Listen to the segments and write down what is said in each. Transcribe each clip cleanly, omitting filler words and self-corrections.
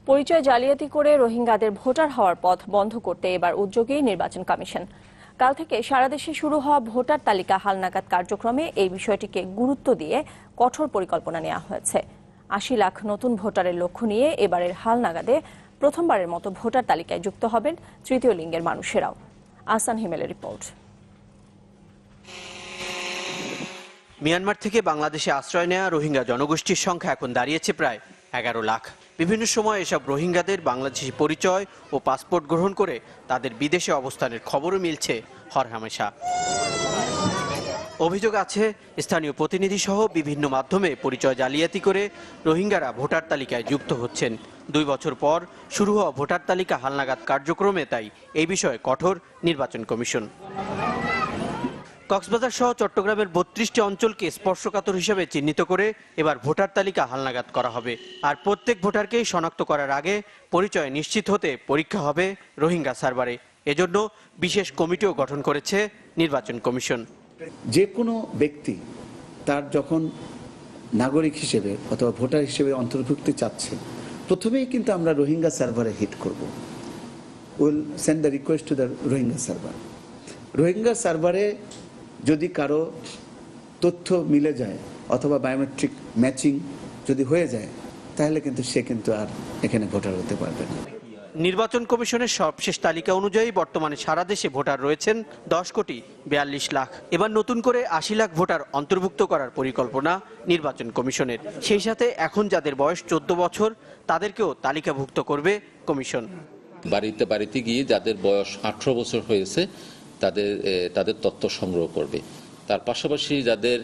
পরিচয় জালিয়াতি করে রোহিঙ্গাদের ভোটার হওয়ার পথ বন্ধ করতে এবার উদ্যোগী নির্বাচন কমিশন। কাল থেকে সারা দেশে শুরু হওয়া ভোটার তালিকা হালনাগাদ কার্যক্রমে এই বিষয়টিকে গুরুত্ব দিয়ে কঠোর পরিকল্পনা নেওয়া হয়েছে। ৮০ লাখ নতুন ভোটারের লক্ষ্য নিয়ে এবারের হালনাগাদে প্রথমবারের মতো ভোটার তালিকায় যুক্ত হবেন তৃতীয় লিঙ্গের মানুষেরাও। আহসান হিমেলের রিপোর্ট। মিয়ানমার থেকে বাংলাদেশে আশ্রয় নেওয়া রোহিঙ্গা জনগোষ্ঠীর সংখ্যা এখন দাঁড়িয়েছে প্রায় ১১ লাখ। বিভিন্ন সময় এসব রোহিঙ্গাদের বাংলাদেশি পরিচয় ও পাসপোর্ট গ্রহণ করে তাদের বিদেশে অবস্থানের খবরও মিলছে হরহামেশা। অভিযোগ আছে স্থানীয় প্রতিনিধি সহ বিভিন্ন মাধ্যমে পরিচয় জালিয়াতি করে রোহিঙ্গারা ভোটার তালিকায় যুক্ত হচ্ছেন। ২ বছর পর শুরু হওয়া ভোটার তালিকা হালনাগাদ কার্যক্রমে তাই এই বিষয়ে কঠোর নির্বাচন কমিশন। কক্সবাজার সহ চট্টগ্রামের ৩২টি অঞ্চলকে স্পর্শকাতর হিসেবে চিহ্নিত করে এবার ভোটার তালিকা হালনাগাদ করা হবে। আর প্রত্যেক ভোটারকেই শনাক্ত করার আগে পরিচয় নিশ্চিত হতে পরীক্ষা হবে রোহিঙ্গা সার্ভারে। এজন্য বিশেষ কমিটিও গঠন করেছে নির্বাচন কমিশন। যে কোনো ব্যক্তি তার যখন নাগরিক হিসেবে অথবা ভোটার হিসেবে অন্তর্ভুক্তি চাচ্ছে, প্রথমেই কিন্তু আমরা রোহিঙ্গা সার্ভারে হিট করব। Will send the request to the Rohingya server. Rohingya সার্ভারে যদি কারো তথ্য মিলে যায় অথবা বায়োমেট্রিক ম্যাচিং যদি হয়ে যায়, তাহলে কিন্তু সে কিন্তু আর এখানে ভোটার হতে পারবে না। নির্বাচন কমিশনের সর্বশেষ তালিকা অনুযায়ী বর্তমানে সারা দেশে ভোটার রয়েছেন ১০,৪২,০০,০০০। এবার নতুন করে ৮০ লাখ ভোটার অন্তর্ভুক্ত করার পরিকল্পনা নির্বাচন কমিশনের। সেই সাথে এখন যাদের বয়স ১৪ বছর তাদেরকেও তালিকাভুক্ত করবে কমিশন। বাড়িতে বাড়িতে গিয়ে যাদের বয়স ১৮ বছর হয়েছে তাদের তথ্য সংগ্রহ করবে। তার পাশাপাশি যাদের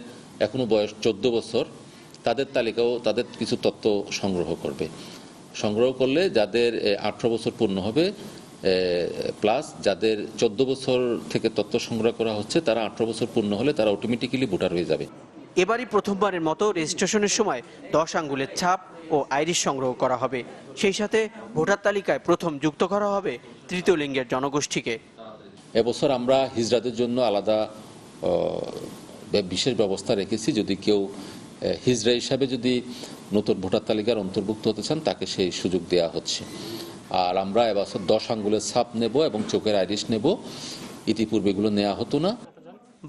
এখনো বয়স ১৪ বছর তাদের তালিকাও তাদের কিছু তথ্য সংগ্রহ করবে। সংগ্রহ করলে যাদের ১৮ বছর পূর্ণ হবে প্লাস যাদের ১৪ বছর থেকে তথ্য সংগ্রহ করা হচ্ছে তারা ১৮ বছর পূর্ণ হলে তারা অটোমেটিক্যালি ভোটার হয়ে যাবে। এবারই প্রথমবারের মতো রেজিস্ট্রেশনের সময় ১০ আঙ্গুলের ছাপ ও আইরিশ সংগ্রহ করা হবে। সেই সাথে ভোটার তালিকায় প্রথম যুক্ত করা হবে তৃতীয় লিঙ্গের জনগোষ্ঠীকে। এবছর আমরা হিজড়াদের জন্য আলাদা বিশেষ ব্যবস্থা রেখেছি। যদি কেউ হিজড়া হিসাবে যদি নতুন ভোটার তালিকার অন্তর্ভুক্ত হতে চান তাকে সেই সুযোগ দেওয়া হচ্ছে। আর আমরা এবছর ১০ আঙ্গুলের ছাপ নেব এবং চোখের আইরিশ নেব। ইতিপূর্বে এগুলো নেওয়া হতো না।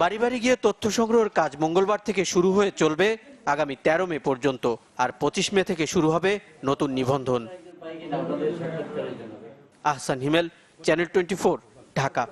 বাড়ি বাড়ি গিয়ে তথ্য সংগ্রহের কাজ মঙ্গলবার থেকে শুরু হয়ে চলবে আগামী ১৩ মে পর্যন্ত। আর ২৫ মে থেকে শুরু হবে নতুন নিবন্ধন। আহসান হিমেল, চ্যানেল 24, ঢাকা।